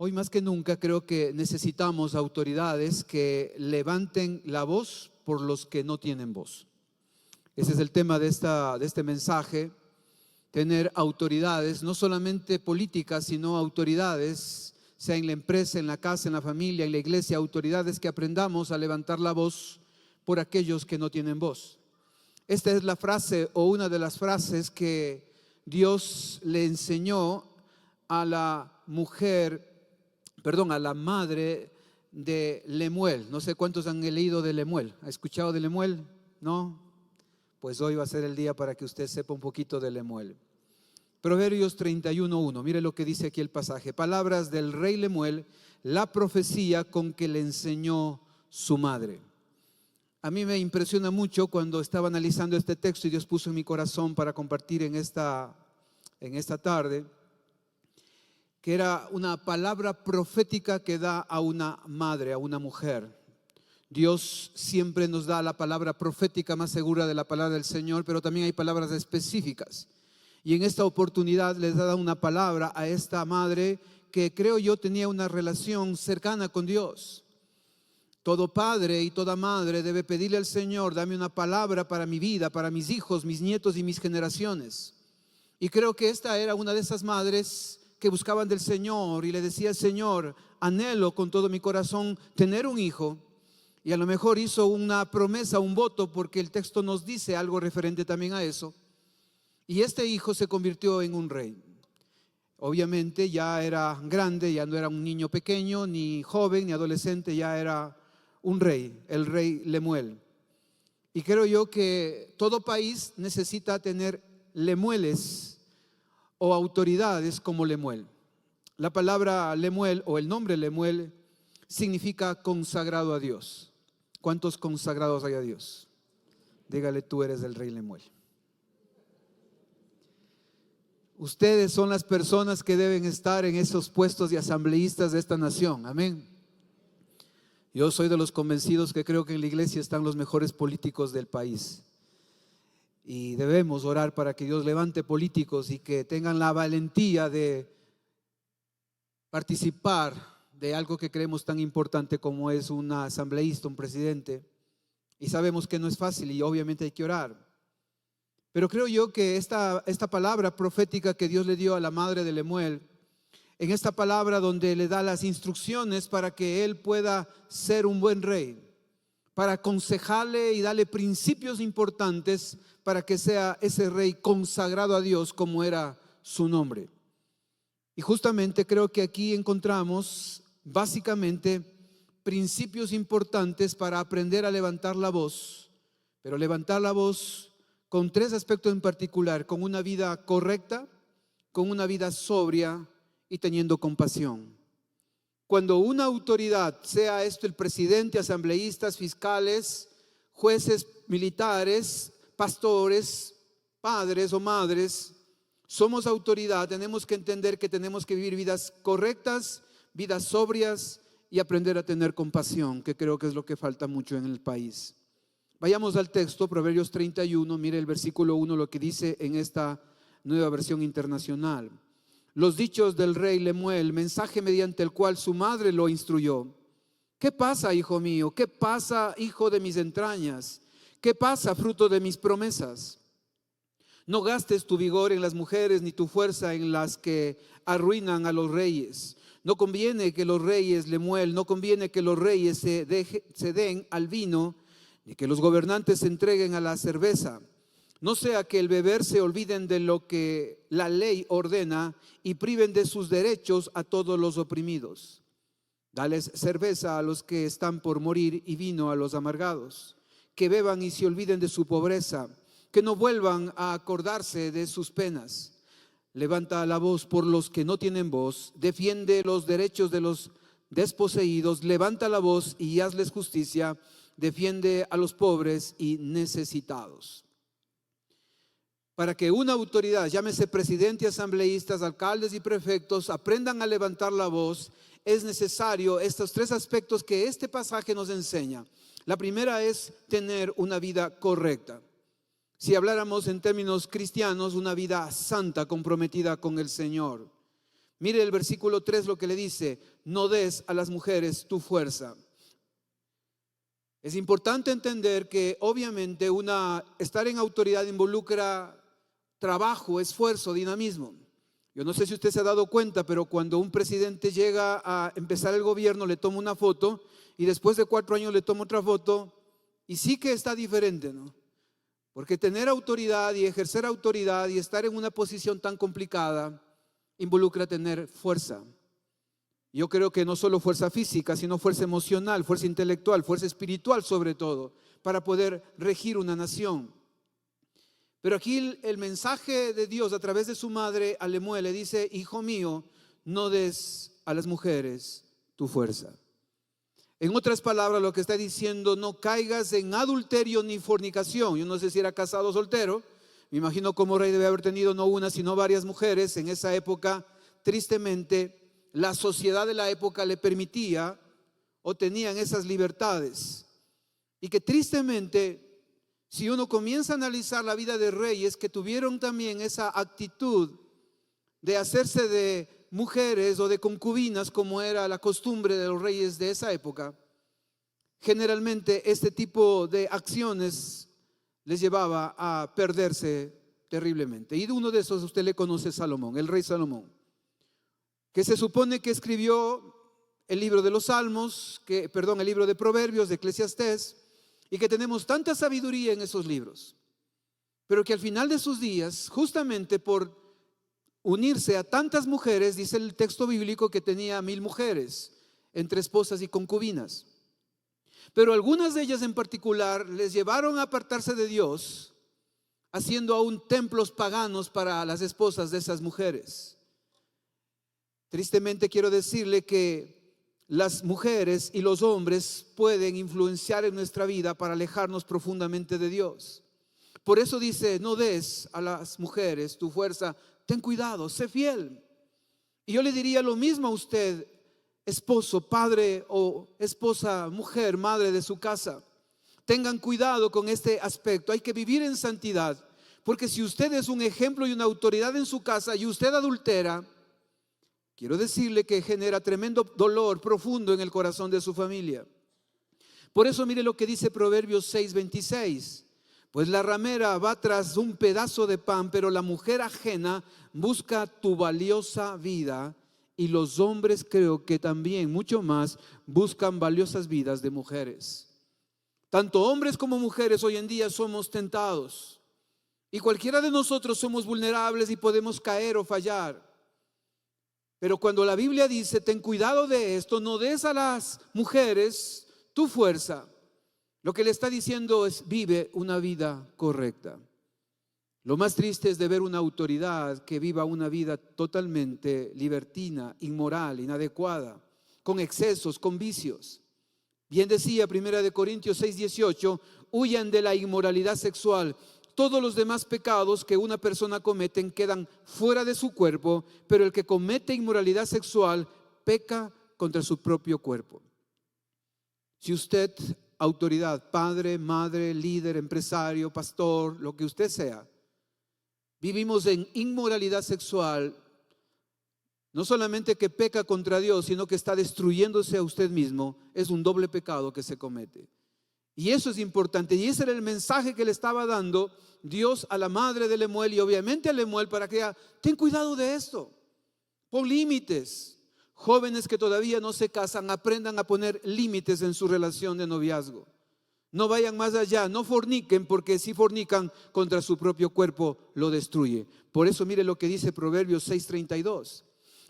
Hoy más que nunca creo que necesitamos autoridades que levanten la voz por los que no tienen voz. Ese es el tema de este mensaje, tener autoridades, no solamente políticas, sino autoridades, sea en la empresa, en la casa, en la familia, en la iglesia, autoridades que aprendamos a levantar la voz por aquellos que no tienen voz. Esta es la frase o una de las frases que Dios le enseñó a la a la madre de Lemuel. No sé cuántos han leído de Lemuel. ¿Ha escuchado de Lemuel? ¿No? Pues hoy va a ser el día para que usted sepa un poquito de Lemuel. Proverbios 31:1. Mire lo que dice aquí el pasaje. Palabras del rey Lemuel, la profecía con que le enseñó su madre. A mí me impresiona mucho cuando estaba analizando este texto y Dios puso en mi corazón para compartir en esta tarde, que era una palabra profética que da a una madre, a una mujer. Dios siempre nos da la palabra profética más segura de la palabra del Señor, pero también hay palabras específicas. Y en esta oportunidad les da una palabra a esta madre que creo yo tenía una relación cercana con Dios. Todo padre y toda madre debe pedirle al Señor: dame una palabra para mi vida, para mis hijos, mis nietos y mis generaciones. Y creo que esta era una de esas madres que buscaban del Señor y le decía: Señor, anhelo con todo mi corazón tener un hijo. Y a lo mejor hizo una promesa, un voto, porque el texto nos dice algo referente también a eso. Y este hijo se convirtió en un rey. Obviamente ya era grande, ya no era un niño pequeño, ni joven, ni adolescente, ya era un rey, el rey Lemuel. Y creo yo que todo país necesita tener lemueles o autoridades como Lemuel. La palabra Lemuel o el nombre Lemuel significa consagrado a Dios. ¿Cuántos consagrados hay a Dios? Dígale: tú eres el rey Lemuel. Ustedes son las personas que deben estar en esos puestos de asambleístas de esta nación. Amén. Yo soy de los convencidos que creo que en la iglesia están los mejores políticos del país. Y debemos orar para que Dios levante políticos y que tengan la valentía de participar de algo que creemos tan importante como es un asambleísta, un presidente. Y sabemos que no es fácil y obviamente hay que orar. Pero creo yo que esta palabra profética que Dios le dio a la madre de Lemuel, en esta palabra donde le da las instrucciones para que él pueda ser un buen rey, para aconsejarle y darle principios importantes para que sea ese rey consagrado a Dios como era su nombre. Y justamente creo que aquí encontramos básicamente principios importantes para aprender a levantar la voz, pero levantar la voz con tres aspectos en particular: con una vida correcta, con una vida sobria y teniendo compasión. Cuando una autoridad, sea esto el presidente, asambleístas, fiscales, jueces, militares, pastores, padres o madres, somos autoridad, tenemos que entender que tenemos que vivir vidas correctas, vidas sobrias y aprender a tener compasión, que creo que es lo que falta mucho en el país. Vayamos al texto, Proverbios 31, mire el versículo 1, lo que dice en esta nueva versión internacional. Los dichos del rey Lemuel, mensaje mediante el cual su madre lo instruyó. ¿Qué pasa, hijo mío? ¿Qué pasa, hijo de mis entrañas? ¿Qué pasa, fruto de mis promesas? No gastes tu vigor en las mujeres, ni tu fuerza en las que arruinan a los reyes. No conviene que los reyes, Lemuel, no conviene que los reyes se den al vino, ni que los gobernantes se entreguen a la cerveza. No sea que al beber se olviden de lo que la ley ordena y priven de sus derechos a todos los oprimidos. Dales cerveza a los que están por morir y vino a los amargados. Que beban y se olviden de su pobreza, que no vuelvan a acordarse de sus penas. Levanta la voz por los que no tienen voz, defiende los derechos de los desposeídos, levanta la voz y hazles justicia, defiende a los pobres y necesitados. Para que una autoridad, llámese presidente, asambleístas, alcaldes y prefectos, aprendan a levantar la voz, es necesario estos tres aspectos que este pasaje nos enseña. La primera es tener una vida correcta. Si habláramos en términos cristianos, una vida santa, comprometida con el Señor. Mire el versículo 3 lo que le dice: no des a las mujeres tu fuerza. Es importante entender que obviamente estar en autoridad involucra trabajo, esfuerzo, dinamismo. Yo no sé si usted se ha dado cuenta, pero cuando un presidente llega a empezar el gobierno, le toma una foto y después de 4 años le toma otra foto, y sí que está diferente, ¿no? Porque tener autoridad y ejercer autoridad y estar en una posición tan complicada involucra tener fuerza. Yo creo que no solo fuerza física, sino fuerza emocional, fuerza intelectual, fuerza espiritual sobre todo, para poder regir una nación. Pero aquí el mensaje de Dios a través de su madre a Lemuel le dice: hijo mío, no des a las mujeres tu fuerza. En otras palabras, lo que está diciendo: no caigas en adulterio ni fornicación. Yo no sé si era casado o soltero. Me imagino como rey debe haber tenido no una, sino varias mujeres. En esa época, tristemente, la sociedad de la época le permitía o tenían esas libertades. Y que tristemente, si uno comienza a analizar la vida de reyes que tuvieron también esa actitud de hacerse de mujeres o de concubinas, como era la costumbre de los reyes de esa época, generalmente este tipo de acciones les llevaba a perderse terriblemente. Y de uno de esos usted le conoce: Salomón, el rey Salomón, que se supone que escribió el libro de los Salmos, el libro de Proverbios, de Eclesiastés, y que tenemos tanta sabiduría en esos libros, pero que al final de sus días, justamente por unirse a tantas mujeres, dice el texto bíblico que tenía 1000 mujeres, entre esposas y concubinas. Pero algunas de ellas en particular les llevaron a apartarse de Dios, haciendo aún templos paganos para las esposas de esas mujeres. Tristemente quiero decirle que las mujeres y los hombres pueden influenciar en nuestra vida para alejarnos profundamente de Dios. Por eso dice: no des a las mujeres tu fuerza, ten cuidado, sé fiel. Y yo le diría lo mismo a usted, esposo, padre o esposa, mujer, madre de su casa. Tengan cuidado con este aspecto. Hay que vivir en santidad, porque si usted es un ejemplo y una autoridad en su casa y usted adultera, quiero decirle que genera tremendo dolor profundo en el corazón de su familia. Por eso mire lo que dice Proverbios 6:26. Pues la ramera va tras un pedazo de pan, pero la mujer ajena busca tu valiosa vida. Y los hombres, creo que también mucho más, buscan valiosas vidas de mujeres. Tanto hombres como mujeres hoy en día somos tentados. Y cualquiera de nosotros somos vulnerables y podemos caer o fallar. Pero cuando la Biblia dice: ten cuidado de esto, no des a las mujeres tu fuerza, lo que le está diciendo es: vive una vida correcta. Lo más triste es de ver una autoridad que viva una vida totalmente libertina, inmoral, inadecuada, con excesos, con vicios. Bien decía 1 Corintios 6:18: huyan de la inmoralidad sexual. Todos los demás pecados que una persona comete quedan fuera de su cuerpo, pero el que comete inmoralidad sexual peca contra su propio cuerpo. Si usted, autoridad, padre, madre, líder, empresario, pastor, lo que usted sea, vivimos en inmoralidad sexual, no solamente que peca contra Dios, sino que está destruyéndose a usted mismo, es un doble pecado que se comete. Y eso es importante, y ese era el mensaje que le estaba dando Dios a la madre de Lemuel y obviamente a Lemuel, para que ella: ten cuidado de esto, pon límites. Jóvenes que todavía no se casan, aprendan a poner límites en su relación de noviazgo. No vayan más allá, no forniquen, porque si fornican contra su propio cuerpo lo destruye. Por eso mire lo que dice Proverbios 6:32.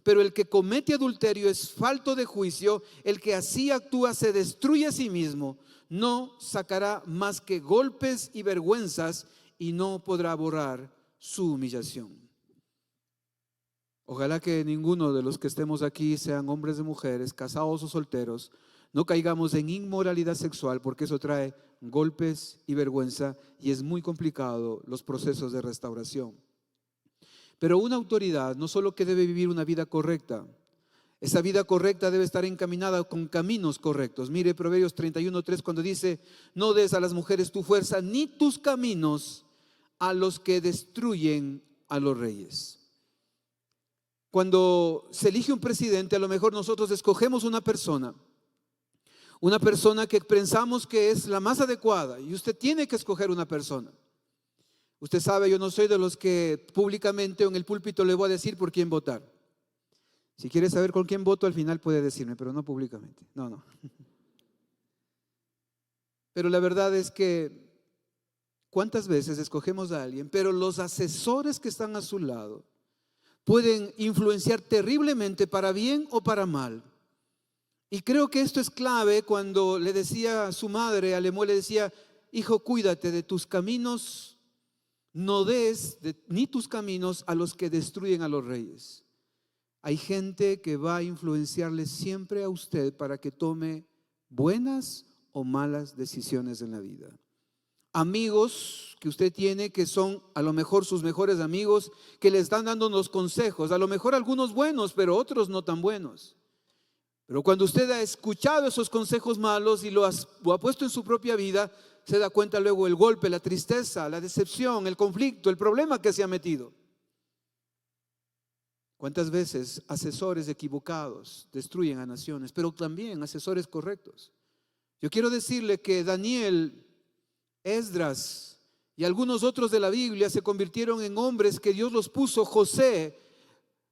Pero el que comete adulterio es falto de juicio, el que así actúa se destruye a sí mismo. No sacará más que golpes y vergüenzas y no podrá borrar su humillación. Ojalá que ninguno de los que estemos aquí, sean hombres o mujeres, casados o solteros, no caigamos en inmoralidad sexual, porque eso trae golpes y vergüenza y es muy complicado los procesos de restauración. Pero una autoridad no solo que debe vivir una vida correcta, esa vida correcta debe estar encaminada con caminos correctos. Mire Proverbios 31:3 cuando dice: no des a las mujeres tu fuerza ni tus caminos a los que destruyen a los reyes. cuando se elige un presidente, a lo mejor nosotros escogemos una persona que pensamos que es la más adecuada, y usted tiene que escoger una persona. Usted sabe, yo no soy de los que públicamente o en el púlpito le voy a decir por quién votar. Si quiere saber con quién voto, al final puede decirme, pero no públicamente. No. Pero la verdad es que ¿cuántas veces escogemos a alguien, pero los asesores que están a su lado pueden influenciar terriblemente para bien o para mal? Y creo que esto es clave cuando le decía a su madre, a Lemuel le decía: hijo, cuídate de tus caminos, no des ni tus caminos a los que destruyen a los reyes. Hay gente que va a influenciarle siempre a usted para que tome buenas o malas decisiones en la vida. Amigos que usted tiene que son a lo mejor sus mejores amigos, que le están dando unos consejos, a lo mejor algunos buenos, pero otros no tan buenos. Pero cuando usted ha escuchado esos consejos malos y lo ha puesto en su propia vida, se da cuenta luego el golpe, la tristeza, la decepción, el conflicto, el problema que se ha metido. ¿Cuántas veces asesores equivocados destruyen a naciones, pero también asesores correctos? Yo quiero decirle que Daniel, Esdras y algunos otros de la Biblia se convirtieron en hombres que Dios los puso. José,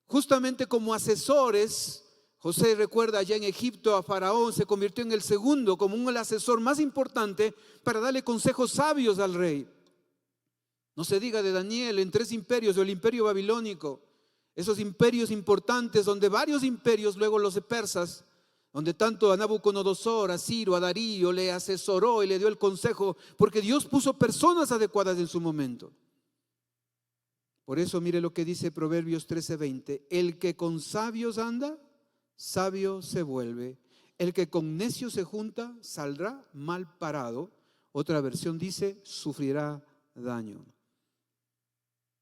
justamente como asesores. José, recuerda, allá en Egipto a Faraón, se convirtió en el segundo, como un asesor más importante para darle consejos sabios al rey. No se diga de Daniel en 3 imperios, o el imperio babilónico, esos imperios importantes donde varios imperios, luego los persas, donde tanto a Nabucodonosor, a Ciro, a Darío le asesoró y le dio el consejo, porque Dios puso personas adecuadas en su momento. Por eso mire lo que dice Proverbios 13:20: el que con sabios anda, sabio se vuelve; el que con necios se junta, saldrá mal parado. Otra versión dice, sufrirá daño.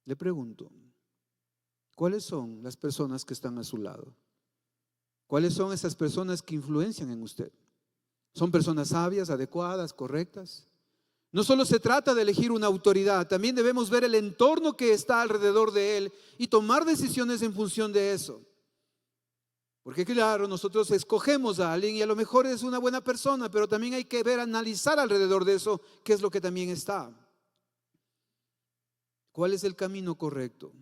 Le pregunto, ¿cuáles son las personas que están a su lado? ¿Cuáles son esas personas que influencian en usted? ¿Son personas sabias, adecuadas, correctas? No solo se trata de elegir una autoridad, también debemos ver el entorno que está alrededor de él y tomar decisiones en función de eso. Porque claro, nosotros escogemos a alguien y a lo mejor es una buena persona, pero también hay que ver, analizar alrededor de eso qué es lo que también está. ¿Cuál es el camino correcto?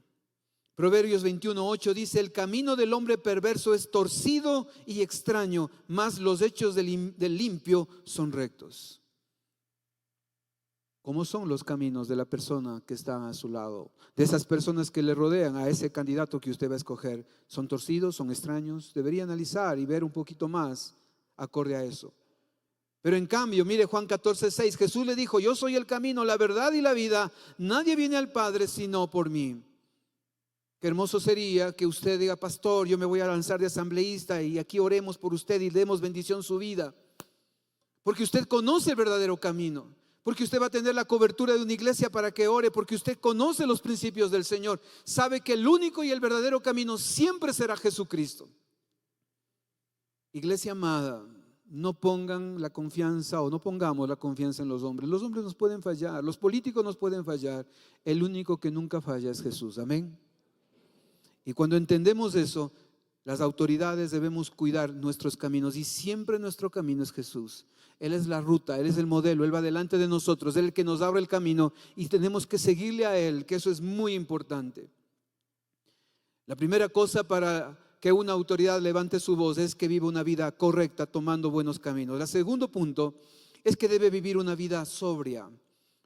Proverbios 21:8 dice: el camino del hombre perverso es torcido y extraño, mas los hechos del limpio son rectos. ¿Cómo son los caminos de la persona que está a su lado? De esas personas que le rodean a ese candidato que usted va a escoger. ¿Son torcidos? ¿Son extraños? Debería analizar y ver un poquito más acorde a eso. Pero en cambio, mire Juan 14:6, Jesús le dijo: yo soy el camino, la verdad y la vida. Nadie viene al Padre sino por mí. Qué hermoso sería que usted diga: pastor, yo me voy a lanzar de asambleísta y aquí oremos por usted y demos bendición a su vida. Porque usted conoce el verdadero camino. Porque usted va a tener la cobertura de una iglesia para que ore. Porque usted conoce los principios del Señor. Sabe que el único y el verdadero camino siempre será Jesucristo. Iglesia amada, no pongan la confianza o no pongamos la confianza en los hombres. Los hombres nos pueden fallar, los políticos nos pueden fallar. El único que nunca falla es Jesús. Amén. Y cuando entendemos eso, las autoridades debemos cuidar nuestros caminos, y siempre nuestro camino es Jesús. Él es la ruta, Él es el modelo, Él va delante de nosotros, Él es el que nos abre el camino y tenemos que seguirle a Él, que eso es muy importante. La primera cosa para que una autoridad levante su voz es que viva una vida correcta, tomando buenos caminos. El segundo punto es que debe vivir una vida sobria.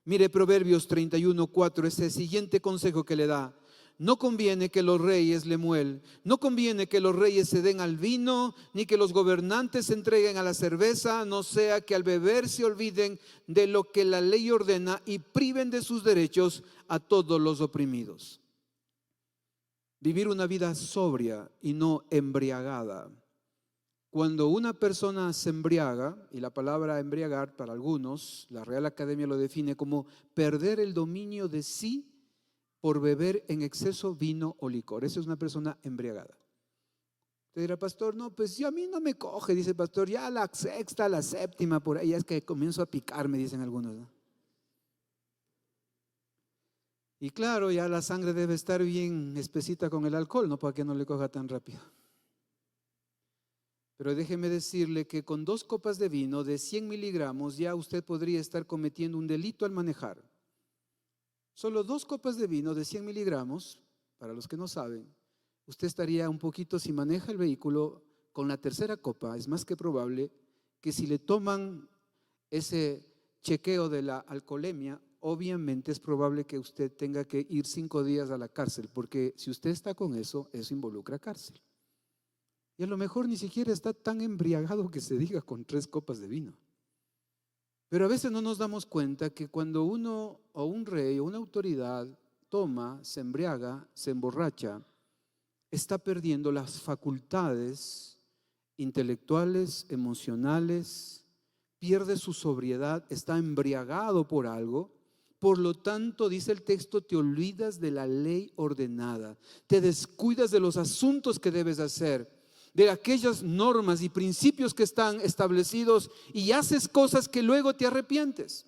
Mire Proverbios 31:4, ese siguiente consejo que le da: no conviene que los reyes, Lemuel, no conviene que los reyes se den al vino, ni que los gobernantes se entreguen a la cerveza, no sea que al beber se olviden de lo que la ley ordena y priven de sus derechos a todos los oprimidos. Vivir una vida sobria y no embriagada. Cuando una persona se embriaga, y la palabra embriagar para algunos, la Real Academia lo define como perder el dominio de sí por beber en exceso vino o licor. Esa es una persona embriagada. Usted dirá: pastor, no, pues a mí no me coge, dice el pastor, ya la sexta, la séptima, por ahí es que comienzo a picar, me dicen algunos, ¿no? Y claro, ya la sangre debe estar bien espesita con el alcohol, no para que no le coja tan rápido. Pero déjeme decirle que con 2 copas de vino de 100 miligramos ya usted podría estar cometiendo un delito al manejar. Solo 2 copas de vino de 100 miligramos, para los que no saben, usted estaría un poquito, si maneja el vehículo con la tercera copa, es más que probable que si le toman ese chequeo de la alcoholemia, obviamente es probable que usted tenga que ir 5 días a la cárcel, porque si usted está con eso involucra cárcel. Y a lo mejor ni siquiera está tan embriagado que se diga con 3 copas de vino. Pero a veces no nos damos cuenta que cuando uno o un rey o una autoridad toma, se embriaga, se emborracha, está perdiendo las facultades intelectuales, emocionales, pierde su sobriedad, está embriagado por algo. Por lo tanto, dice el texto, te olvidas de la ley ordenada, te descuidas de los asuntos que debes hacer, de aquellas normas y principios que están establecidos y haces cosas que luego te arrepientes.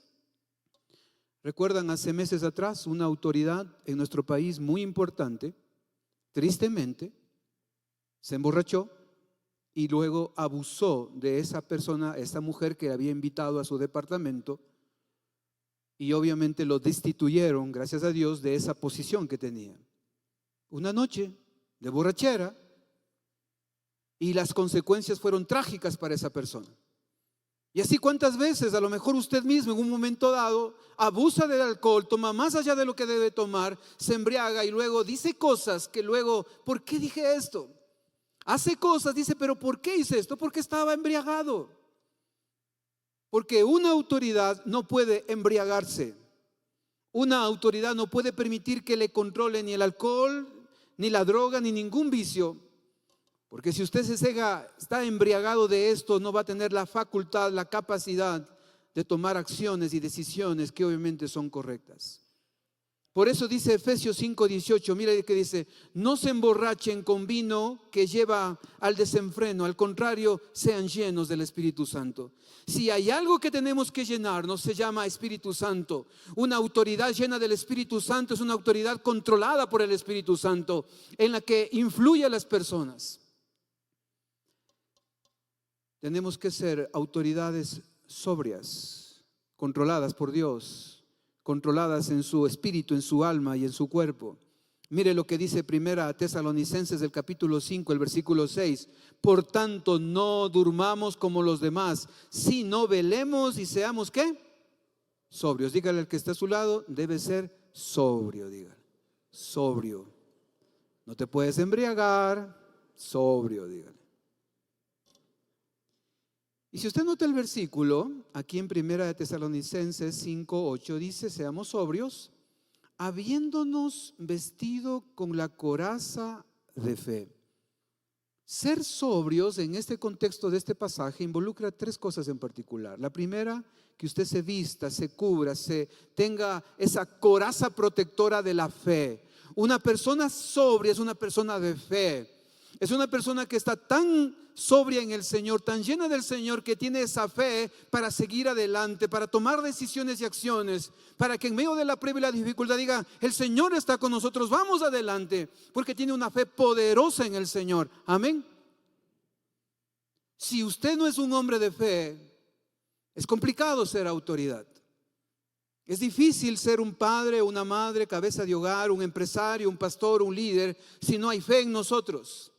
¿Recuerdan hace meses atrás una autoridad en nuestro país muy importante, tristemente, se emborrachó y luego abusó de esa persona, esa mujer que había invitado a su departamento, y obviamente lo destituyeron, gracias a Dios, de esa posición que tenía? Una noche de borrachera, y las consecuencias fueron trágicas para esa persona. Y así, ¿cuántas veces a lo mejor usted mismo en un momento dado abusa del alcohol, toma más allá de lo que debe tomar, se embriaga y luego dice cosas que luego, ¿por qué dije esto? Hace cosas, dice, pero ¿por qué hice esto? Porque estaba embriagado. Porque una autoridad no puede embriagarse. Una autoridad no puede permitir que le controle ni el alcohol, ni la droga, ni ningún vicio. Porque si usted está embriagado de esto, no va a tener la facultad, la capacidad de tomar acciones y decisiones que obviamente son correctas. Por eso dice Efesios 5:18, mira que dice, no se emborrachen con vino que lleva al desenfreno, al contrario, sean llenos del Espíritu Santo. Si hay algo que tenemos que llenarnos, se llama Espíritu Santo. Una autoridad llena del Espíritu Santo es una autoridad controlada por el Espíritu Santo, en la que influye a las personas. Tenemos que ser autoridades sobrias, controladas por Dios, controladas en su espíritu, en su alma y en su cuerpo. Mire lo que dice 1 Tesalonicenses del capítulo 5, el versículo 6. Por tanto, no durmamos como los demás, sino velemos y seamos, ¿qué? Sobrios. Dígale al que está a su lado, debe ser sobrio, dígale. Sobrio. No te puedes embriagar, sobrio, dígale. Y si usted nota el versículo, aquí en 1 Tesalonicenses 5:8 dice, seamos sobrios, habiéndonos vestido con la coraza de fe. Ser sobrios en este contexto de este pasaje involucra 3 cosas en particular. La primera, que usted se vista, se cubra, tenga esa coraza protectora de la fe. Una persona sobria es una persona de fe. Es una persona que está tan sobria en el Señor, tan llena del Señor, que tiene esa fe para seguir adelante, para tomar decisiones y acciones, para que en medio de la prueba y la dificultad diga, el Señor está con nosotros, vamos adelante, porque tiene una fe poderosa en el Señor. Amén. Si usted no es un hombre de fe, es complicado ser autoridad. Es difícil ser un padre, una madre, cabeza de hogar, un empresario, un pastor, un líder, si no hay fe en nosotros.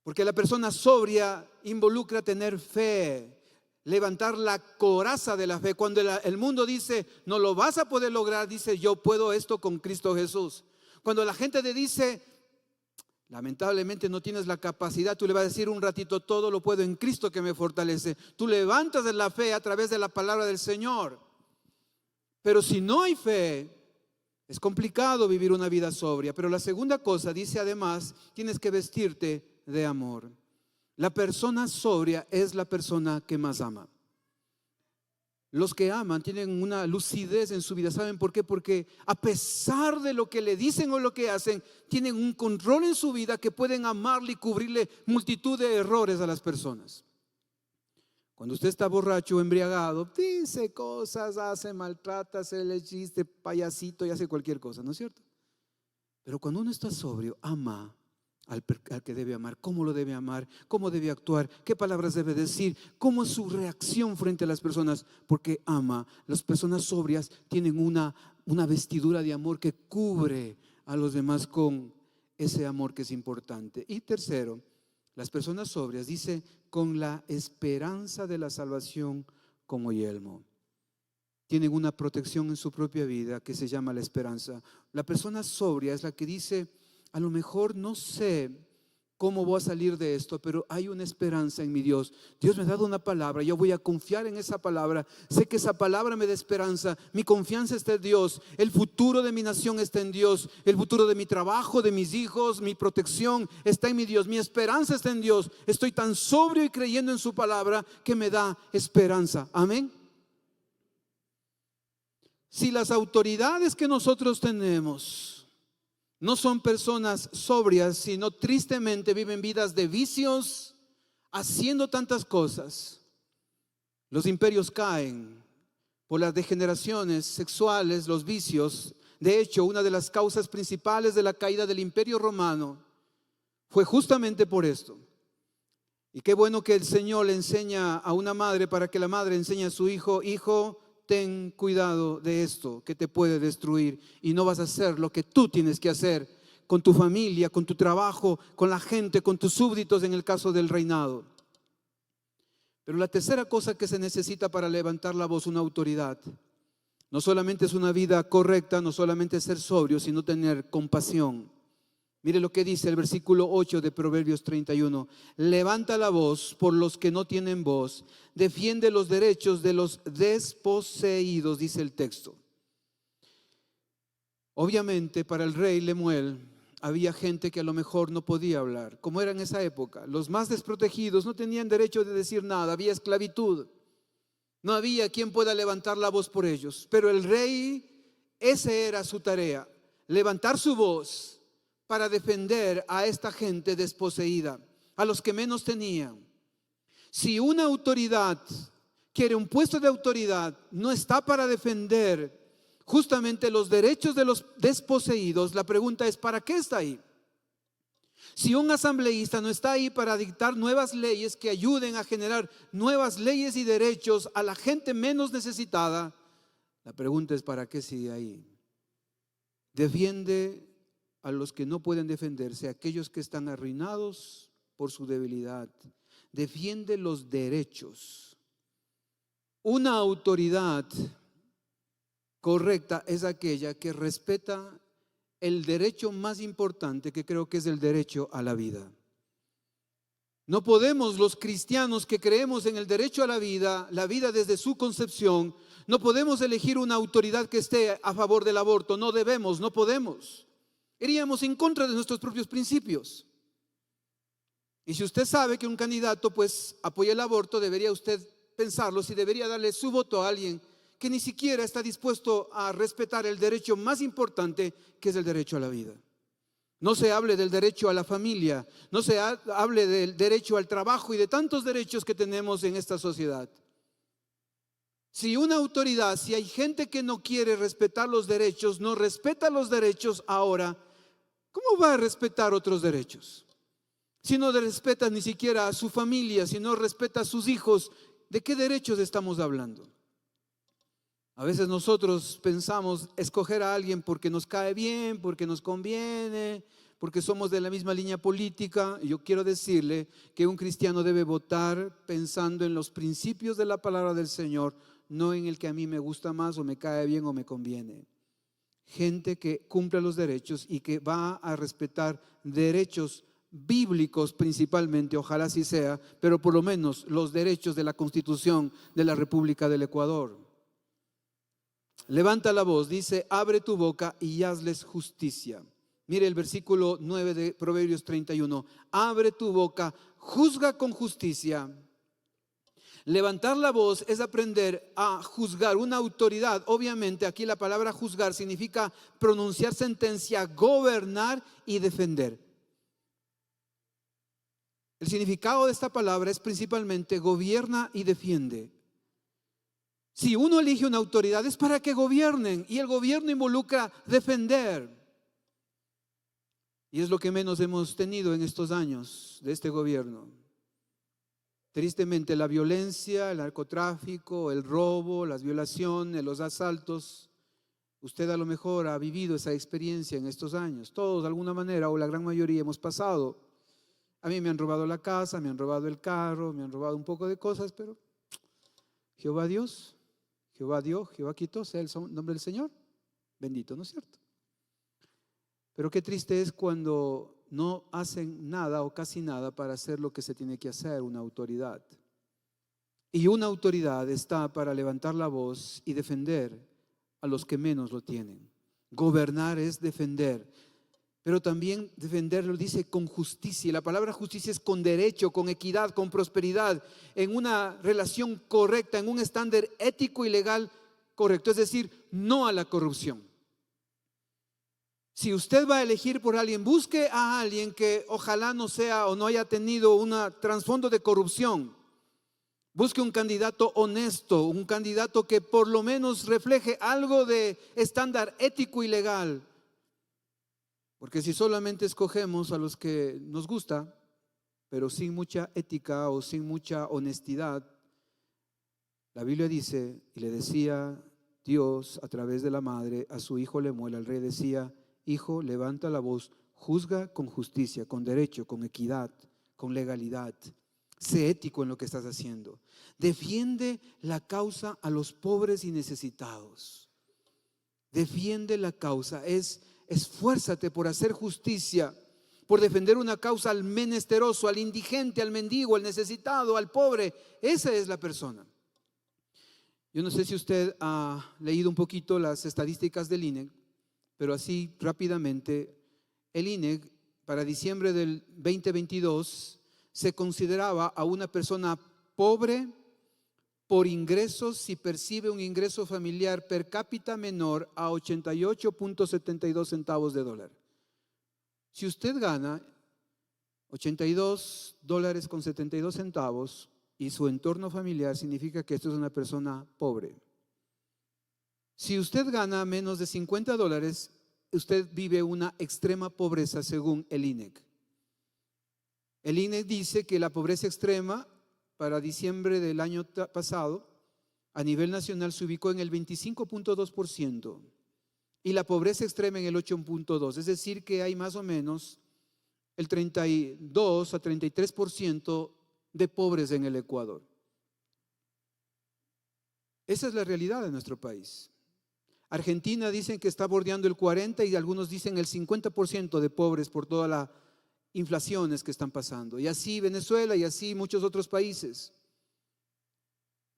Porque la persona sobria involucra tener fe, levantar la coraza de la fe. Cuando el mundo dice, no lo vas a poder lograr, dice, yo puedo esto con Cristo Jesús. Cuando la gente te dice, lamentablemente no tienes la capacidad, tú le vas a decir un ratito, todo lo puedo en Cristo que me fortalece. Tú levantas la fe a través de la palabra del Señor. Pero si no hay fe, es complicado vivir una vida sobria. Pero la segunda cosa, dice además, tienes que vestirte de amor. La persona sobria es la persona que más ama. Los que aman tienen una lucidez en su vida. ¿Saben por qué? Porque a pesar de lo que le dicen o lo que hacen, tienen un control en su vida que pueden amarle y cubrirle multitud de errores a las personas. Cuando usted está borracho o embriagado, dice cosas, hace, maltrata, se le chiste, payasito y hace cualquier cosa, ¿no es cierto? Pero cuando uno está sobrio, ama al que debe amar, cómo lo debe amar, cómo debe actuar, qué palabras debe decir, cómo es su reacción frente a las personas, porque ama. Las personas sobrias tienen una vestidura de amor que cubre a los demás con ese amor que es importante. Y tercero, las personas sobrias, dice, con la esperanza de la salvación como yelmo. Tienen una protección en su propia vida que se llama la esperanza. La persona sobria es la que dice, a lo mejor no sé cómo voy a salir de esto, pero hay una esperanza en mi Dios. Dios me ha dado una palabra, yo voy a confiar en esa palabra. Sé que esa palabra me da esperanza. Mi confianza está en Dios. El futuro de mi nación está en Dios. El futuro de mi trabajo, de mis hijos, mi protección está en mi Dios. Mi esperanza está en Dios. Estoy tan sobrio y creyendo en su palabra que me da esperanza. Amén. Si las autoridades que nosotros tenemos no son personas sobrias, sino tristemente viven vidas de vicios, haciendo tantas cosas, los imperios caen por las degeneraciones sexuales, los vicios. De hecho, una de las causas principales de la caída del Imperio Romano fue justamente por esto. Y qué bueno que el Señor le enseña a una madre para que la madre enseñe a su hijo: hijo, ten cuidado de esto que te puede destruir, y no vas a hacer lo que tú tienes que hacer con tu familia, con tu trabajo, con la gente, con tus súbditos en el caso del reinado. Pero la tercera cosa que se necesita para levantar la voz, una autoridad, no solamente es una vida correcta, no solamente es ser sobrio, sino tener compasión. Mire lo que dice el versículo 8 de Proverbios 31. Levanta la voz por los que no tienen voz, defiende los derechos de los desposeídos, dice el texto. Obviamente para el rey Lemuel había gente que a lo mejor no podía hablar, como era en esa época. Los más desprotegidos no tenían derecho de decir nada, había esclavitud. No había quien pueda levantar la voz por ellos. Pero el rey, esa era su tarea, levantar su voz para defender a esta gente desposeída, a los que menos tenían. Si una autoridad quiere un puesto de autoridad, no está para defender justamente los derechos de los desposeídos, la pregunta es: ¿para qué está ahí? Si un asambleísta no está ahí para dictar nuevas leyes que ayuden a generar nuevas leyes y derechos a la gente menos necesitada, la pregunta es: ¿para qué sigue ahí? Defiende a los que no pueden defenderse, a aquellos que están arruinados por su debilidad. Defiende los derechos. Una autoridad correcta es aquella que respeta el derecho más importante, que creo que es el derecho a la vida. No podemos, los cristianos que creemos en el derecho a la vida desde su concepción, no podemos elegir una autoridad que esté a favor del aborto. No debemos, no podemos. Iríamos en contra de nuestros propios principios. Y si usted sabe que un candidato pues apoya el aborto, debería usted pensarlo si debería darle su voto a alguien que ni siquiera está dispuesto a respetar el derecho más importante, que es el derecho a la vida. No se hable del derecho a la familia, no se hable del derecho al trabajo y de tantos derechos que tenemos en esta sociedad. Si una autoridad, si hay gente que no quiere respetar los derechos, no respeta los derechos ahora, ¿cómo va a respetar otros derechos? Si no respeta ni siquiera a su familia, si no respeta a sus hijos, ¿de qué derechos estamos hablando? A veces nosotros pensamos escoger a alguien porque nos cae bien, porque nos conviene, porque somos de la misma línea política. Yo quiero decirle que un cristiano debe votar pensando en los principios de la palabra del Señor, no en el que a mí me gusta más o me cae bien o me conviene. Gente que cumple los derechos y que va a respetar derechos bíblicos principalmente, ojalá así sea, pero por lo menos los derechos de la Constitución de la República del Ecuador. Levanta la voz, dice: abre tu boca y hazles justicia. Mire el versículo 9 de Proverbios 31. Abre tu boca, juzga con justicia. Levantar la voz es aprender a juzgar una autoridad. Obviamente aquí la palabra juzgar significa pronunciar sentencia, gobernar y defender. El significado de esta palabra es principalmente gobierna y defiende. Si uno elige una autoridad es para que gobiernen, y el gobierno involucra defender. Y es lo que menos hemos tenido en estos años de este gobierno. Tristemente, la violencia, el narcotráfico, el robo, las violaciones, los asaltos. Usted a lo mejor ha vivido esa experiencia en estos años. Todos de alguna manera, o la gran mayoría, hemos pasado. A mí me han robado la casa, me han robado el carro, me han robado un poco de cosas, pero Jehová Dios, Jehová dio, Jehová quitó, sea el nombre del Señor bendito, ¿no es cierto? Pero qué triste es cuando no hacen nada o casi nada para hacer lo que se tiene que hacer una autoridad. Y una autoridad está para levantar la voz y defender a los que menos lo tienen. Gobernar es defender, pero también defenderlo dice con justicia. Y la palabra justicia es con derecho, con equidad, con prosperidad, en una relación correcta, en un estándar ético y legal correcto, es decir, no a la corrupción. Si usted va a elegir por alguien, busque a alguien que ojalá no sea o no haya tenido un trasfondo de corrupción. Busque un candidato honesto, un candidato que por lo menos refleje algo de estándar ético y legal. Porque si solamente escogemos a los que nos gusta, pero sin mucha ética o sin mucha honestidad, la Biblia dice, y le decía Dios a través de la madre a su hijo Lemuel, al rey decía: hijo, levanta la voz, juzga con justicia, con derecho, con equidad, con legalidad. Sé ético en lo que estás haciendo. Defiende la causa a los pobres y necesitados. Defiende la causa. Esfuérzate por hacer justicia, por defender una causa al menesteroso, al indigente, al mendigo, al necesitado, al pobre. Esa es la persona. Yo no sé si usted ha leído un poquito las estadísticas del INEC, pero así rápidamente, el INEC para diciembre del 2022 se consideraba a una persona pobre por ingresos si percibe un ingreso familiar per cápita menor a 88.72 centavos de dólar. Si usted gana $82.72 y su entorno familiar, significa que esto es una persona pobre. Si usted gana menos de $50, usted vive una extrema pobreza según el INEC. El INEC dice que la pobreza extrema para diciembre del año pasado a nivel nacional se ubicó en el 25.2% y la pobreza extrema en el 8.2%. Es decir que hay más o menos el 32 a 33% de pobres en el Ecuador. Esa es la realidad de nuestro país. Argentina dicen que está bordeando el 40% y algunos dicen el 50% de pobres por toda la inflaciones que están pasando, y así Venezuela y así muchos otros países.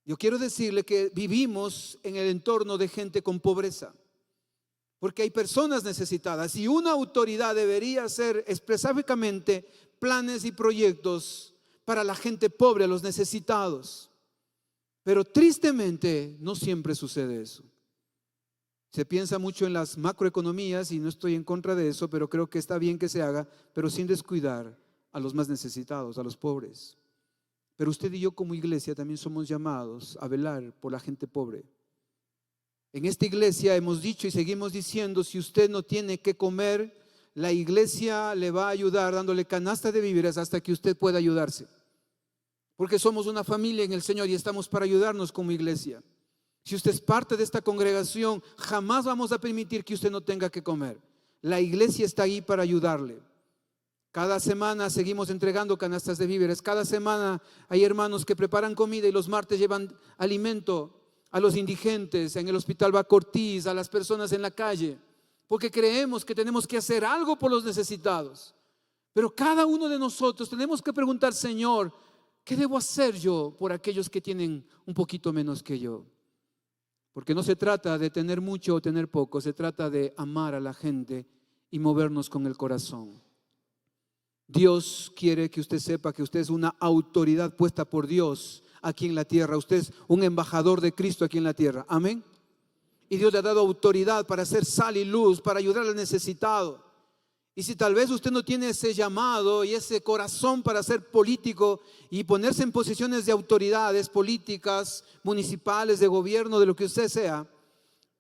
Yo quiero decirle que vivimos en el entorno de gente con pobreza, porque hay personas necesitadas y una autoridad debería hacer específicamente planes y proyectos para la gente pobre, a los necesitados. Pero tristemente no siempre sucede eso. Se piensa mucho en las macroeconomías y no estoy en contra de eso, pero creo que está bien que se haga, pero sin descuidar a los más necesitados, a los pobres. Pero usted y yo como iglesia también somos llamados a velar por la gente pobre. En esta iglesia hemos dicho y seguimos diciendo, si usted no tiene que comer, la iglesia le va a ayudar dándole canasta de víveres hasta que usted pueda ayudarse. Porque somos una familia en el Señor y estamos para ayudarnos como iglesia. Si usted es parte de esta congregación, jamás vamos a permitir que usted no tenga que comer. La iglesia está ahí para ayudarle. Cada semana seguimos entregando canastas de víveres. Cada semana hay hermanos que preparan comida y los martes llevan alimento a los indigentes en el Hospital Baco Ortiz, a las personas en la calle, porque creemos que tenemos que hacer algo por los necesitados. Pero cada uno de nosotros tenemos que preguntar: Señor, ¿qué debo hacer yo por aquellos que tienen un poquito menos que yo? Porque no se trata de tener mucho o tener poco, se trata de amar a la gente y movernos con el corazón. Dios quiere que usted sepa que usted es una autoridad puesta por Dios aquí en la tierra. Usted es un embajador de Cristo aquí en la tierra. Amén. Y Dios le ha dado autoridad para hacer sal y luz, para ayudar al necesitado. Y si tal vez usted no tiene ese llamado y ese corazón para ser político y ponerse en posiciones de autoridades políticas, municipales, de gobierno, de lo que usted sea,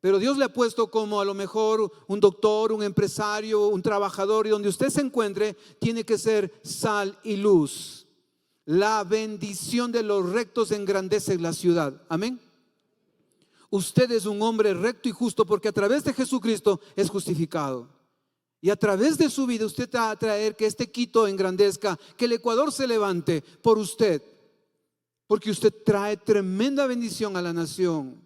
pero Dios le ha puesto como a lo mejor un doctor, un empresario, un trabajador, y donde usted se encuentre tiene que ser sal y luz. La bendición de los rectos engrandece la ciudad. Amén. Usted es un hombre recto y justo porque a través de Jesucristo es justificado. Y a través de su vida usted va a traer que este Quito engrandezca, que el Ecuador se levante por usted, porque usted trae tremenda bendición a la nación.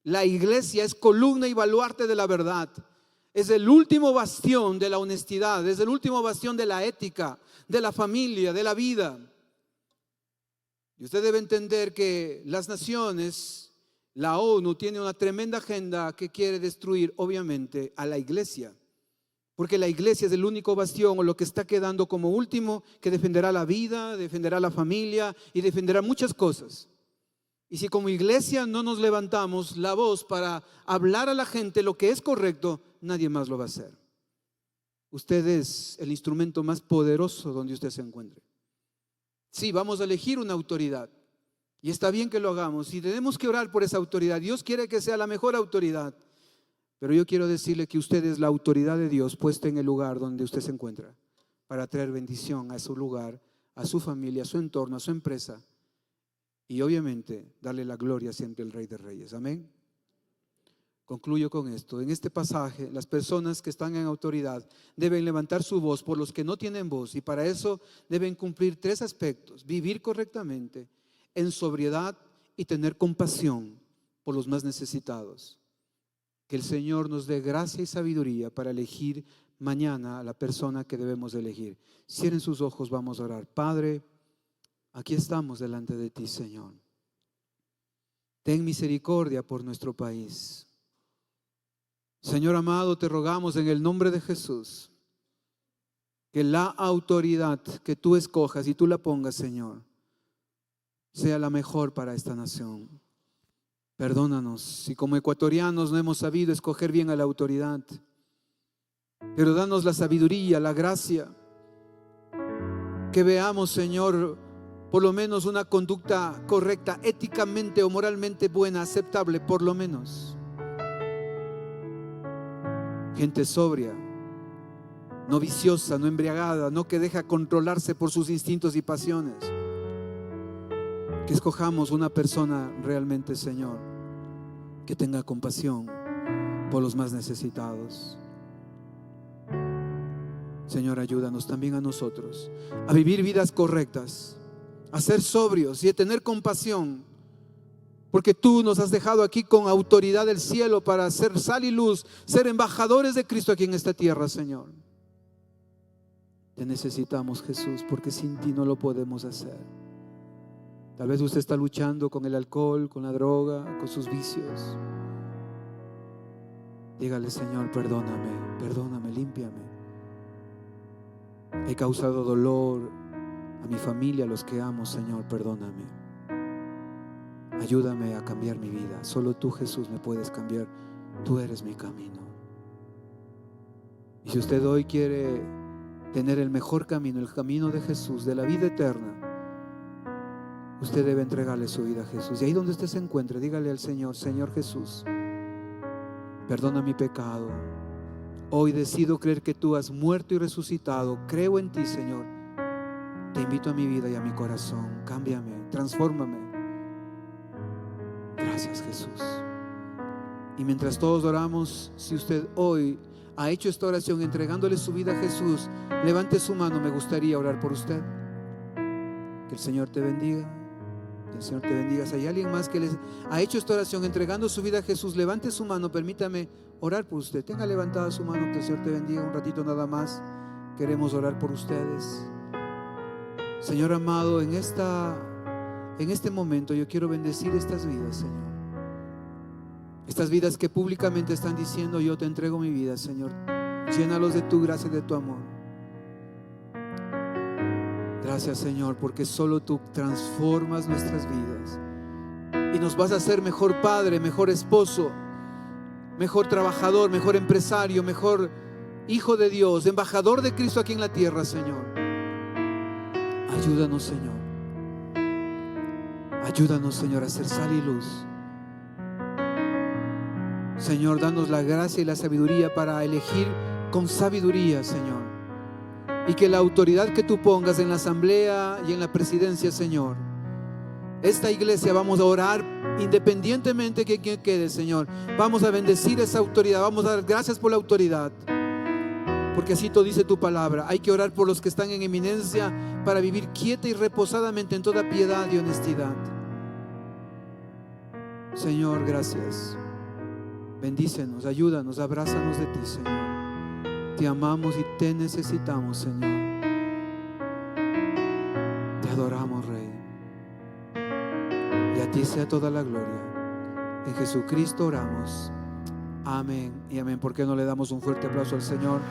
La iglesia es columna y baluarte de la verdad. Es el último bastión de la honestidad, es el último bastión de la ética, de la familia, de la vida. Y usted debe entender que las naciones, la ONU tiene una tremenda agenda que quiere destruir obviamente a la iglesia. Porque la iglesia es el único bastión o lo que está quedando como último que defenderá la vida, defenderá la familia y defenderá muchas cosas. Y si como iglesia no nos levantamos la voz para hablar a la gente lo que es correcto, nadie más lo va a hacer. Usted es el instrumento más poderoso donde usted se encuentre. Sí, vamos a elegir una autoridad y está bien que lo hagamos y tenemos que orar por esa autoridad. Dios quiere que sea la mejor autoridad. Pero yo quiero decirle que usted es la autoridad de Dios puesta en el lugar donde usted se encuentra para traer bendición a su lugar, a su familia, a su entorno, a su empresa y obviamente darle la gloria siempre al Rey de Reyes. Amén. Concluyo con esto. En este pasaje, las personas que están en autoridad deben levantar su voz por los que no tienen voz y para eso deben cumplir 3 aspectos: vivir correctamente, en sobriedad y tener compasión por los más necesitados. Que el Señor nos dé gracia y sabiduría para elegir mañana a la persona que debemos elegir. Cierren sus ojos, vamos a orar. Padre, aquí estamos delante de ti, Señor. Ten misericordia por nuestro país. Señor amado, te rogamos en el nombre de Jesús que la autoridad que tú escojas y tú la pongas, Señor, sea la mejor para esta nación. Perdónanos si como ecuatorianos no hemos sabido escoger bien a la autoridad, pero danos la sabiduría, la gracia, que veamos, Señor, por lo menos una conducta correcta, éticamente o moralmente buena, aceptable, por lo menos. Gente sobria, no viciosa, no embriagada, no que deja controlarse por sus instintos y pasiones. Que escojamos una persona realmente, Señor, que tenga compasión por los más necesitados. Señor, ayúdanos también a nosotros a vivir vidas correctas, a ser sobrios y a tener compasión, porque tú nos has dejado aquí con autoridad del cielo para ser sal y luz, ser embajadores de Cristo aquí en esta tierra, Señor. Te necesitamos, Jesús, porque sin ti no lo podemos hacer. Tal vez usted está luchando con el alcohol, con la droga, con sus vicios. Dígale: Señor, perdóname, límpiame. He causado dolor a mi familia, a los que amo, Señor, perdóname. Ayúdame a cambiar mi vida. Solo tú, Jesús, me puedes cambiar. Tú eres mi camino. Y si usted hoy quiere tener el mejor camino, el camino de Jesús, de la vida eterna, usted debe entregarle su vida a Jesús. Y ahí donde usted se encuentre, dígale al Señor: Señor Jesús, perdona mi pecado. Hoy decido creer que tú has muerto y resucitado. Creo en ti, Señor. Te invito a mi vida y a mi corazón. Cámbiame, transfórmame. Gracias, Jesús. Y mientras todos oramos, si usted hoy ha hecho esta oración entregándole su vida a Jesús, levante su mano. Me gustaría orar por usted. Que el Señor te bendiga. Que el Señor te bendiga. Si hay alguien más que les ha hecho esta oración entregando su vida a Jesús, levante su mano. Permítame orar por usted. Tenga levantada su mano. Que el Señor te bendiga. Un ratito nada más. Queremos orar por ustedes. Señor amado, en este momento yo quiero bendecir estas vidas, Señor. Estas vidas que públicamente están diciendo: yo te entrego mi vida, Señor. Llénalos de tu gracia y de tu amor. Gracias, Señor, porque solo tú transformas nuestras vidas y nos vas a hacer mejor padre, mejor esposo, mejor trabajador, mejor empresario, mejor Hijo de Dios, embajador de Cristo aquí en la tierra, Señor. Ayúdanos, Señor. Ayúdanos, Señor, a ser sal y luz. Señor, danos la gracia y la sabiduría para elegir con sabiduría, Señor. Y que la autoridad que tú pongas en la asamblea y en la presidencia, Señor, esta iglesia vamos a orar independientemente de quien quede, Señor. Vamos a bendecir esa autoridad, vamos a dar gracias por la autoridad, porque así te dice tu palabra. Hay que orar por los que están en eminencia para vivir quieta y reposadamente en toda piedad y honestidad. Señor, gracias. Bendícenos, ayúdanos, abrázanos de ti, Señor. Te amamos y te necesitamos, Señor. Te adoramos, Rey. Y a ti sea toda la gloria. En Jesucristo oramos. Amén y amén. ¿Por qué no le damos un fuerte aplauso al Señor?